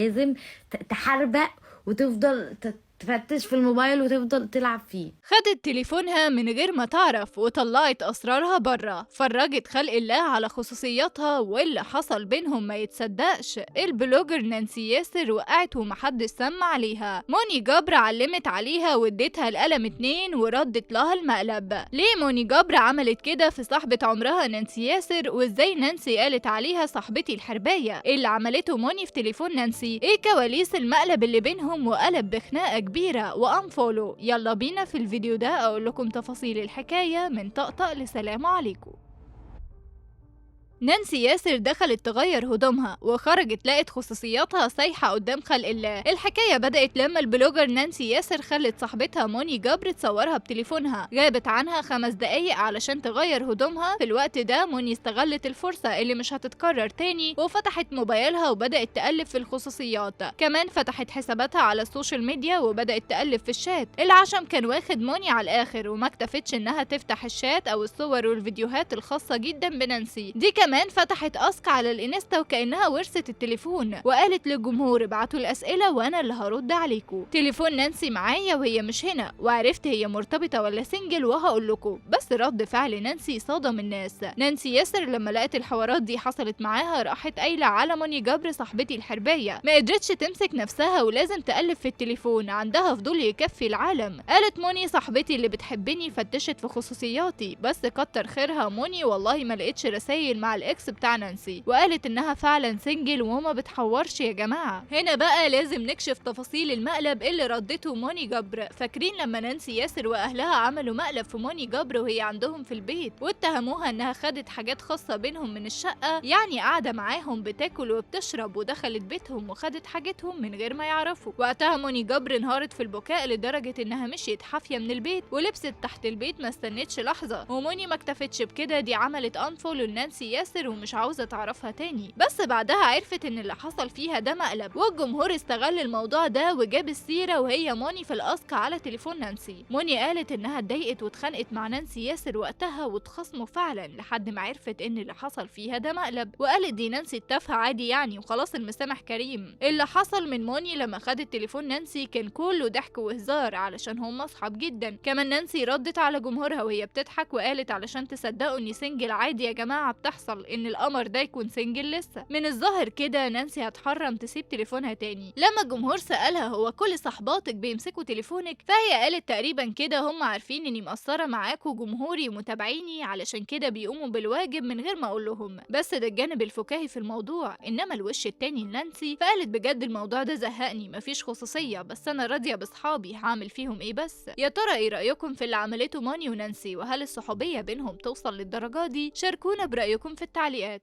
لازم تحربق وتفضل تفتش في الموبايل وتفضل تلعب فيه. خدت تليفونها من غير ما تعرف وطلعت أسرارها برا، فرجت خلق الله على خصوصياتها واللي حصل بينهم ما يتصدقش. البلوجر نانسي ياسر وقعت ومحدش سمع عليها. موني جبر علمت عليها واديتها القلم 2 وردت لها المقلب. ليه موني جبر عملت كده في صاحبة عمرها نانسي ياسر، وازاي نانسي قالت عليها صاحبتي الحرباية؟ اللي عملته موني في تليفون نانسي ايه كواليس المقلب اللي بينهم وقلب بخناقة كبيرة وانفولو؟ يلا بينا في الفيديو ده اقول لكم تفاصيل الحكاية من طقطق لسلام عليكم. نانسي ياسر دخلت تغير هدومها وخرجت لقت خصوصياتها سايحة قدام خلق الله. الحكاية بدأت لما البلوجر نانسي ياسر خلت صاحبتها موني جبر تصورها بتليفونها، غابت عنها 5 دقايق علشان تغير هدومها. في الوقت ده موني استغلت الفرصة اللي مش هتتكرر تاني وفتحت موبايلها وبدأت تقلب في الخصوصيات. كمان فتحت حساباتها على السوشيال ميديا وبدأت تقلب في الشات. العشم كان واخد موني على الآخر وما اكتفتش انها تفتح الشات او الصور والفيديوهات الخاصة جدا بنانسي. دي كمان فتحت اسك على الانستا وكأنها ورثت التليفون وقالت للجمهور ابعتوا الاسئله وانا اللي هرد عليكم. تليفون نانسي معايا وهي مش هنا، وعرفت هي مرتبطه ولا سنجل وهقول لكم. بس رد فعل نانسي صدم الناس. نانسي ياسر لما لقت الحوارات دي حصلت معاها راحت قايله على موني جبر صاحبتي الحربايه، ما قدرتش تمسك نفسها ولازم تقلب في التليفون، عندها فضول يكفي العالم. قالت موني صاحبتي اللي بتحبني فتشت في خصوصياتي، بس كتر خيرها موني والله ما لقيتش رسايل مع الاكس بتاع نانسي، وقالت انها فعلا سنجل وما بتحورش يا جماعه. هنا بقى لازم نكشف تفاصيل المقلب اللي ردته موني جبر. فاكرين لما نانسي ياسر واهلها عملوا مقلب في موني جبر وهي عندهم في البيت واتهموها انها خدت حاجات خاصه بينهم من الشقه، يعني قاعده معاهم بتاكل وبتشرب ودخلت بيتهم وخدت حاجتهم من غير ما يعرفوا. وقتها موني جبر انهارت في البكاء لدرجه انها مشيت حافيه من البيت ولبست تحت البيت ما استنتش لحظه. وموني ما اكتفتش بكده، دي عملت انفولو لنانسي ياسر ومش عاوزه تعرفها تاني. بس بعدها عرفت ان اللي حصل فيها ده مقلب، والجمهور استغل الموضوع ده وجاب السيره وهي موني في الاسك على تليفون نانسي. موني قالت انها اتضايقت واتخانقت مع نانسي ياسر وقتها واتخاصموا فعلا لحد ما عرفت ان اللي حصل فيها ده مقلب، وقالت دي نانسي التافهه عادي يعني وخلاص المسامح كريم. اللي حصل من موني لما خدت تليفون نانسي كان كله ضحك وهزار علشان هم اصحاب جدا. كمان نانسي ردت على جمهورها وهي بتضحك وقالت علشان تصدقوا اني سنجل عادي يا جماعه بتحصل ان القمر ده يكون سنجل لسه. من الظاهر كده نانسي هتحرم تسيب تليفونها تاني. لما الجمهور سألها هو كل صحباتك بيمسكوا تليفونك، فهي قالت تقريبا كده هم عارفين اني مقصرة معاكوا جمهوري ومتابعيني علشان كده بيقوموا بالواجب من غير ما اقول لهم. بس ده الجانب الفكاهي في الموضوع، انما الوش التاني لنانسي فقالت بجد الموضوع ده زهقني، مفيش خصوصية بس انا راضية بصحابي هعمل فيهم ايه بس. يا ترى ايه رأيكم في اللي عملته موني ونانسي، وهل الصحوبية بينهم توصل للدرجة دي؟ شاركونا برأيكم في التعليقات.